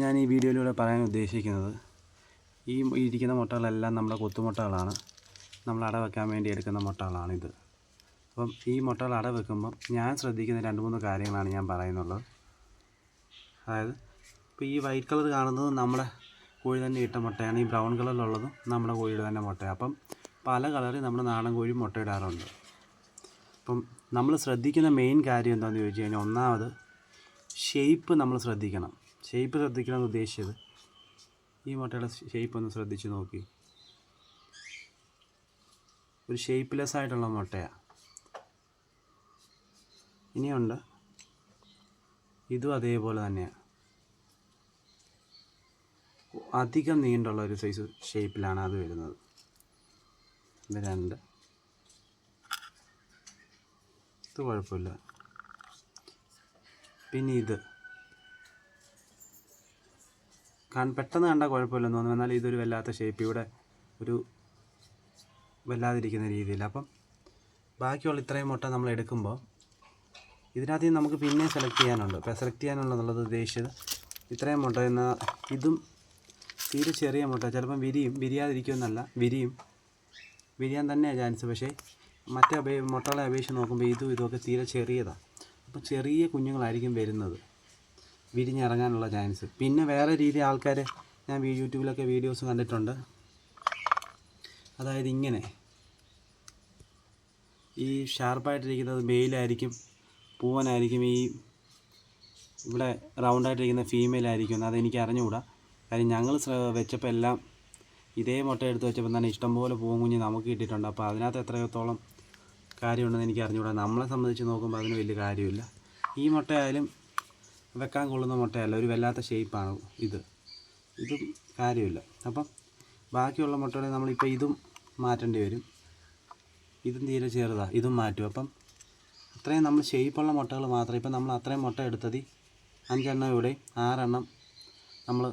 ഞാൻ ഈ വീഡിയോയിലൂടെ പറയാൻ ഉദ്ദേശിക്കുന്നത് ഈ ഇരിക്കുന്ന മുട്ടകളെല്ലാം നമ്മുടെ കൊത്തുമുട്ടകളാണ്. നമ്മൾ അട വെക്കാൻ വേണ്ടി എടുക്കുന്ന മുട്ടകളാണിത്. അപ്പം ഈ മുട്ടകൾ അട വെക്കുമ്പം ഞാൻ ശ്രദ്ധിക്കുന്ന 2-3 കാര്യങ്ങളാണ് ഞാൻ പറയുന്നുള്ളത്. അതായത് ഇപ്പോൾ ഈ വൈറ്റ് കളർ കാണുന്നത് നമ്മുടെ കോഴി തന്നെ ഇട്ട മുട്ടയാണ്. ഈ ബ്രൗൺ കളറിലുള്ളതും നമ്മുടെ കോഴിയുടെ തന്നെ മുട്ടയാണ്. അപ്പം പല കളറിൽ നമ്മുടെ നാടൻ കോഴി മുട്ടയിടാറുണ്ട്. അപ്പം നമ്മൾ ശ്രദ്ധിക്കുന്ന മെയിൻ കാര്യം എന്താണെന്ന് ചോദിച്ചു കഴിഞ്ഞാൽ, ഒന്നാമത് ഷേപ്പ് നമ്മൾ ശ്രദ്ധിക്കണം. ഷേപ്പ് ശ്രദ്ധിക്കണമെന്ന് ഉദ്ദേശിച്ചത്, ഈ മുട്ടയുടെ ഷേപ്പ് ഒന്ന് ശ്രദ്ധിച്ച് നോക്കി. ഒരു ഷേപ്പ്ലെസ് ആയിട്ടുള്ള മുട്ടയാണ്. ഇനിയുണ്ട് ഇതും അതേപോലെ തന്നെയാണ്. അധികം നീണ്ടുള്ള ഒരു സൈസ് ഷേപ്പിലാണ് അത് വരുന്നത്. ഇത് 2. ഇത് കുഴപ്പമില്ല. പിന്നെ ഇത് പെട്ടെന്ന് കണ്ടാൽ കുഴപ്പമില്ലെന്ന് തോന്നുന്നു. എന്നാൽ ഇതൊരു വല്ലാത്ത ഷേപ്പ്, ഇവിടെ ഒരു വല്ലാതിരിക്കുന്ന രീതിയിൽ. അപ്പം ബാക്കിയുള്ള ഇത്രയും മുട്ട നമ്മൾ എടുക്കുമ്പോൾ ഇതിനകത്ത് നിന്ന് നമുക്ക് പിന്നെ സെലക്ട് ചെയ്യാനുണ്ട്. ഇപ്പോൾ സെലക്ട് ചെയ്യാനുള്ളത് ഉദ്ദേശിച്ചത് ഇത്രയും മുട്ട എന്നാൽ ഇതും തീരെ ചെറിയ മുട്ട. ചിലപ്പം വിരിയാതിരിക്കുമെന്നല്ല, വിരിയാൻ തന്നെയാണ് ചാൻസ്. പക്ഷേ മറ്റേ മുട്ടകളെ അപേക്ഷിച്ച് നോക്കുമ്പോൾ ഇതൊക്കെ തീരെ ചെറിയതാണ്. അപ്പോൾ ചെറിയ കുഞ്ഞുങ്ങളായിരിക്കും വരുന്നത്, വിരിഞ്ഞിറങ്ങാനുള്ള ചാൻസ്. പിന്നെ വേറെ രീതി ആൾക്കാർ ഞാൻ യൂട്യൂബിലൊക്കെ വീഡിയോസ് കണ്ടിട്ടുണ്ട്. അതായത് ഇങ്ങനെ ഈ ഷാർപ്പായിട്ടിരിക്കുന്നത് മെയിലായിരിക്കും, പൂവനായിരിക്കും. ഈ ഇവിടെ റൗണ്ടായിട്ടിരിക്കുന്ന ഫീമെയിലായിരിക്കും. അതെനിക്ക് അറിഞ്ഞുകൂടാ. കാര്യം ഞങ്ങൾ വെച്ചപ്പോൾ എല്ലാം ഇതേ മുട്ട എടുത്ത് വെച്ചപ്പോൾ തന്നെ ഇഷ്ടംപോലെ പൂവൻ കുഞ്ഞ് നമുക്ക് കിട്ടിയിട്ടുണ്ട്. അപ്പോൾ അതിനകത്ത് എത്രത്തോളം കാര്യമുണ്ടെന്ന് എനിക്ക് അറിഞ്ഞുകൂടാ. നമ്മളെ സംബന്ധിച്ച് നോക്കുമ്പോൾ അതിന് വലിയ കാര്യമില്ല. ഈ മുട്ടയായാലും വെക്കാൻ കൊള്ളുന്ന മുട്ടയല്ല, ഒരു വല്ലാത്ത ഷേപ്പാണ് ഇതും കാര്യമില്ല. അപ്പം ബാക്കിയുള്ള മുട്ടകളെ നമ്മളിപ്പോൾ ഇതും മാറ്റേണ്ടി വരും. ഇതും തീരെ ചെറുതാണ്, ഇതും മാറ്റും. അപ്പം അത്രയും നമ്മൾ ഷേപ്പുള്ള മുട്ടകൾ മാത്രം. ഇപ്പം നമ്മൾ അത്രയും മുട്ട എടുത്തത് 5 എണ്ണം ഇവിടെ, 6 എണ്ണം നമ്മൾ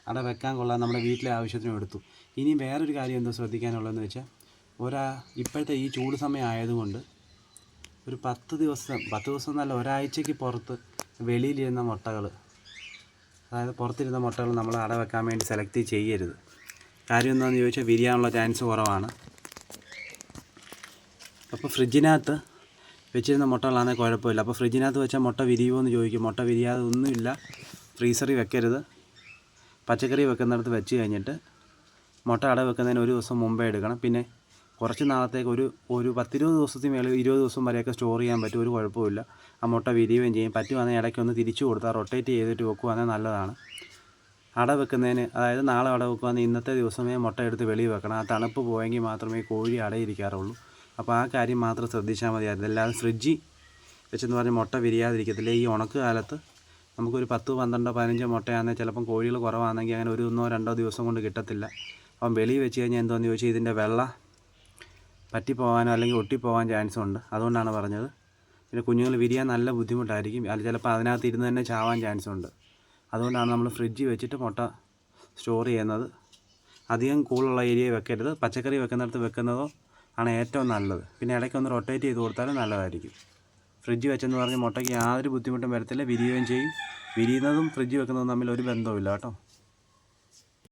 അവിടെ വെക്കാൻ കൊള്ളാൻ നമ്മുടെ വീട്ടിലെ ആവശ്യത്തിനും എടുത്തു. ഇനി വേറൊരു കാര്യം എന്തോ ശ്രദ്ധിക്കാനുള്ളതെന്ന് വെച്ചാൽ, ഇപ്പോഴത്തെ ഈ ചൂട് സമയം ആയതുകൊണ്ട് ഒരു 10 ദിവസം എന്നല്ല, ഒരാഴ്ചയ്ക്ക് പുറത്ത് വെളിയിലിരുന്ന മുട്ടകൾ, അതായത് പുറത്തിരുന്ന മുട്ടകൾ നമ്മൾ അട വെക്കാൻ വേണ്ടി സെലക്ട് ചെയ്യരുത്. കാര്യം എന്താണെന്ന് ചോദിച്ചാൽ, വിരിയാനുള്ള ചാൻസ് കുറവാണ്. അപ്പോൾ ഫ്രിഡ്ജിനകത്ത് വെച്ചിരുന്ന മുട്ടകളാണെങ്കിൽ കുഴപ്പമില്ല. അപ്പോൾ ഫ്രിഡ്ജിനകത്ത് വെച്ചാൽ മുട്ട വിരിയുമോ എന്ന് ചോദിക്കും. മുട്ട വിരിയാതെ ഒന്നുമില്ല. ഫ്രീസറിൽ വെക്കരുത്. പച്ചക്കറി വെക്കുന്നിടത്ത് വെച്ച് കഴിഞ്ഞിട്ട് മുട്ട അട വെക്കുന്നതിന് 1 ദിവസം മുമ്പേ എടുക്കണം. പിന്നെ കുറച്ച് നാളത്തേക്ക് ഒരു 10-20 ദിവസത്തിന് മേലെ, 20 ദിവസം വരെയൊക്കെ സ്റ്റോർ ചെയ്യാൻ പറ്റും. ഒരു കുഴപ്പമില്ല. ആ മുട്ട വിരിയുകയും ചെയ്യും. പറ്റുവാണെങ്കിൽ ഇടയ്ക്കൊന്ന് തിരിച്ചു കൊടുത്താൽ, റൊട്ടേറ്റ് ചെയ്തിട്ട് വെക്കുകയാണെങ്കിൽ നല്ലതാണ്. അട വെക്കുന്നതിന്, അതായത് നാളെ അട വെക്കുകയാണെങ്കിൽ ഇന്നത്തെ ദിവസമേ മുട്ട എടുത്ത് വെളിയിൽ വെക്കണം. ആ തണുപ്പ് പോയെങ്കിൽ മാത്രമേ കോഴി അടയിരിക്കാറുള്ളൂ. അപ്പോൾ ആ കാര്യം മാത്രം ശ്രദ്ധിച്ചാൽ മതിയായിരുന്നു. അല്ലാതെ ഫ്രിഡ്ജിൽ വെച്ചെന്ന് പറഞ്ഞ് മുട്ട വിരിയാതിരിക്കത്തില്ല. ഈ ഉണക്ക് കാലത്ത് നമുക്കൊരു 10, 12, 15 മുട്ടയാണെങ്കിൽ ചിലപ്പം കോഴികൾ കുറവാണെങ്കിൽ അങ്ങനെ 1-2 ദിവസം കൊണ്ട് കിട്ടത്തില്ല. അപ്പം വെളിയിൽ വെച്ച് കഴിഞ്ഞാൽ എന്താണെന്ന് ചോദിച്ചാൽ, ഇതിൻ്റെ വെള്ള പറ്റിപ്പോകാനോ അല്ലെങ്കിൽ ഒട്ടിപ്പോകാൻ ചാൻസ് ഉണ്ട്. അതുകൊണ്ടാണ് പറഞ്ഞത്. പിന്നെ കുഞ്ഞുങ്ങൾ വിരിയാൻ നല്ല ബുദ്ധിമുട്ടായിരിക്കും. അത് ചിലപ്പോൾ അതിനകത്ത് ഇരുന്ന് തന്നെ ചാവാൻ ചാൻസ് ഉണ്ട്. അതുകൊണ്ടാണ് നമ്മൾ ഫ്രിഡ്ജിൽ വെച്ചിട്ട് മുട്ട സ്റ്റോർ ചെയ്യുന്നത്. അധികം കൂളുള്ള ഏരിയയിൽ വെക്കരുത്. പച്ചക്കറി വെക്കുന്നിടത്ത് വെക്കുന്നതോ ആണ് ഏറ്റവും നല്ലത്. പിന്നെ ഇടയ്ക്കൊന്ന് റൊട്ടേറ്റ് ചെയ്ത് കൊടുത്താലും നല്ലതായിരിക്കും. ഫ്രിഡ്ജ് വെച്ചെന്ന് പറഞ്ഞ് മുട്ടയ്ക്ക് യാതൊരു ബുദ്ധിമുട്ടും വരത്തില്ല, വിരിയുകയും ചെയ്യും. വിരിയുന്നതും ഫ്രിഡ്ജ് വെക്കുന്നതും തമ്മിൽ ഒരു ബന്ധവുമില്ല കേട്ടോ.